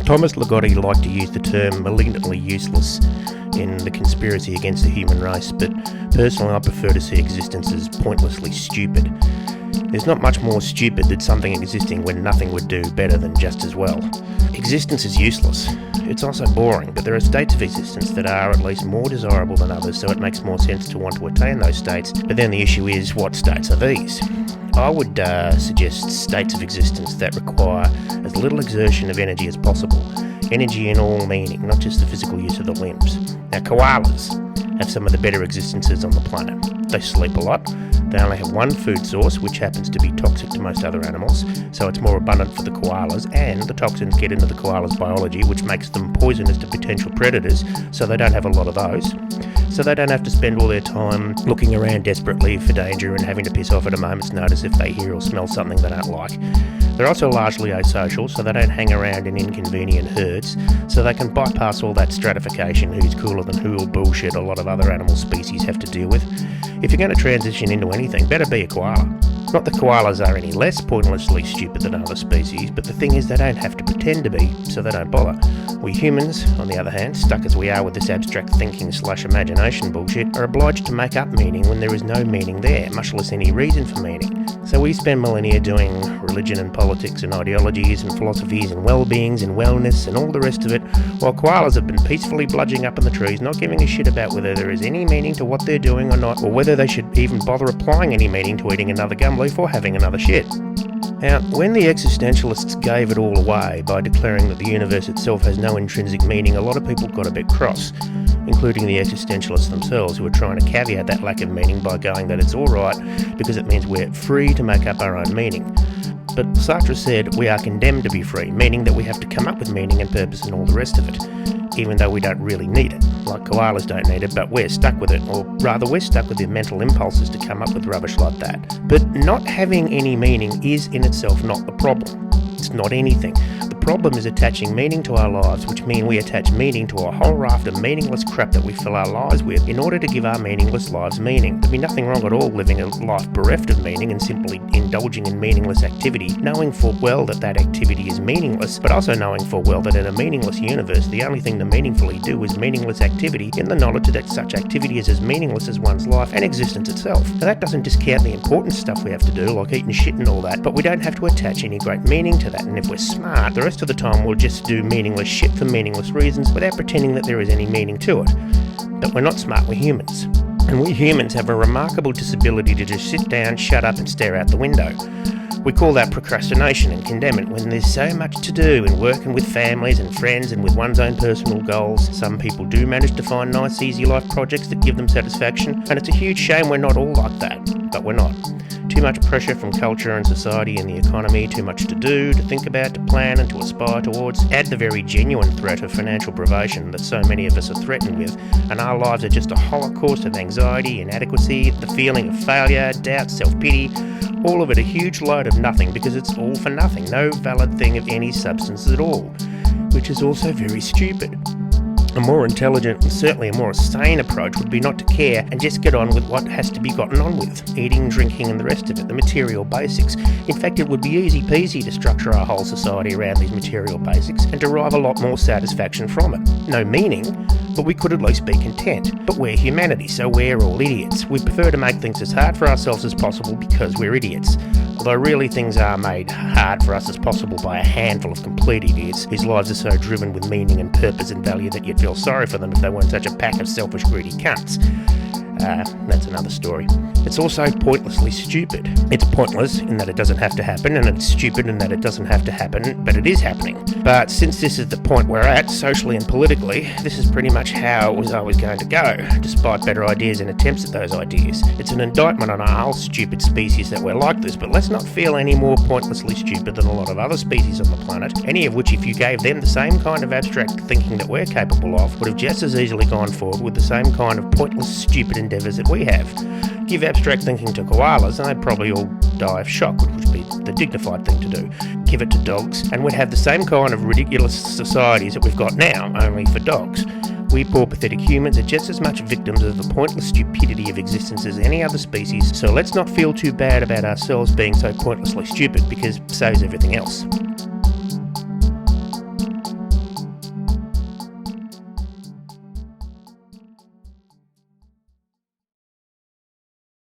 Thomas Ligotti liked to use the term malignantly useless in the conspiracy against the human race, but personally I prefer to see existence as pointlessly stupid. There's not much more stupid than something existing when nothing would do better than just as well. Existence is useless. It's also boring, but there are states of existence that are at least more desirable than others, so it makes more sense to want to attain those states. But then the issue is, what states are these? I would suggest states of existence that require as little exertion of energy as possible. Energy in all meaning, not just the physical use of the limbs. Now, koalas have some of the better existences on the planet. They sleep a lot. They only have one food source, which happens to be toxic to most other animals, so it's more abundant for the koalas, and the toxins get into the koalas' biology, which makes them poisonous to potential predators, so they don't have a lot of those. So they don't have to spend all their time looking around desperately for danger and having to piss off at a moment's notice if they hear or smell something they don't like. They're also largely asocial, so they don't hang around in inconvenient herds, so they can bypass all that stratification, who's cooler than who or bullshit a lot of other animal species have to deal with. If you're going to transition into anything, better be a koala. Not that koalas are any less pointlessly stupid than other species, but the thing is they don't have to pretend to be, so they don't bother. We humans, on the other hand, stuck as we are with this abstract thinking / imagination bullshit, are obliged to make up meaning when there is no meaning there, much less any reason for meaning. So we spend millennia doing religion and politics and ideologies and philosophies and well-beings and wellness and all the rest of it, while koalas have been peacefully bludging up in the trees, not giving a shit about whether there is any meaning to what they're doing or not, or whether they should even bother applying any meaning to eating another gum leaf or having another shit. Now, when the existentialists gave it all away by declaring that the universe itself has no intrinsic meaning, a lot of people got a bit cross, including the existentialists themselves, who are trying to caveat that lack of meaning by going that it's alright because it means we're free to make up our own meaning. But Sartre said we are condemned to be free, meaning that we have to come up with meaning and purpose and all the rest of it, even though we don't really need it. Like koalas don't need it, but we're stuck with it, or rather we're stuck with the mental impulses to come up with rubbish like that. But not having any meaning is in itself not the problem. It's not anything. The problem is attaching meaning to our lives, which mean we attach meaning to a whole raft of meaningless crap that we fill our lives with in order to give our meaningless lives meaning. There'd be nothing wrong at all living a life bereft of meaning and simply indulging in meaningless activity, knowing full well that that activity is meaningless, but also knowing full well that in a meaningless universe, the only thing to meaningfully do is meaningless activity, in the knowledge that such activity is as meaningless as one's life and existence itself. Now that doesn't discount the important stuff we have to do, like eating shit and all that, but we don't have to attach any great meaning to that, and if we're smart, the rest of the time we'll just do meaningless shit for meaningless reasons without pretending that there is any meaning to it. But we're not smart, we're humans. And we humans have a remarkable disability to just sit down, shut up and stare out the window. We call that procrastination and condemn it when there's so much to do in working with families and friends and with one's own personal goals. Some people do manage to find nice, easy life projects that give them satisfaction, and it's a huge shame we're not all like that, but we're not. Too much pressure from culture and society and the economy, too much to do, to think about, to plan and to aspire towards. Add the very genuine threat of financial privation that so many of us are threatened with, and our lives are just a holocaust of anxiety, inadequacy, the feeling of failure, doubt, self-pity, all of it a huge load of nothing because it's all for nothing, no valid thing of any substance at all, which is also very stupid. A more intelligent and certainly a more sane approach would be not to care and just get on with what has to be gotten on with. Eating, drinking and the rest of it, the material basics. In fact, it would be easy peasy to structure our whole society around these material basics and derive a lot more satisfaction from it. No meaning, but we could at least be content. But we're humanity, so we're all idiots. We prefer to make things as hard for ourselves as possible because we're idiots. Although really things are made hard for us as possible by a handful of complete idiots whose lives are so driven with meaning and purpose and value that you'd feel sorry for them if they weren't such a pack of selfish, greedy cunts. That's another story. It's also pointlessly stupid. It's pointless in that it doesn't have to happen, and it's stupid in that it doesn't have to happen, but it is happening. But since this is the point we're at, socially and politically, this is pretty much how it was always going to go, despite better ideas and attempts at those ideas. It's an indictment on our whole stupid species that we're like this, but let's not feel any more pointlessly stupid than a lot of other species on the planet, any of which, if you gave them the same kind of abstract thinking that we're capable of, would have just as easily gone forward with the same kind of pointless, stupid endeavours that we have. Give abstract thinking to koalas and they'd probably all die of shock, which would be the dignified thing to do. Give it to dogs and we'd have the same kind of ridiculous societies that we've got now, only for dogs. We poor pathetic humans are just as much victims of the pointless stupidity of existence as any other species, so let's not feel too bad about ourselves being so pointlessly stupid, because so is everything else.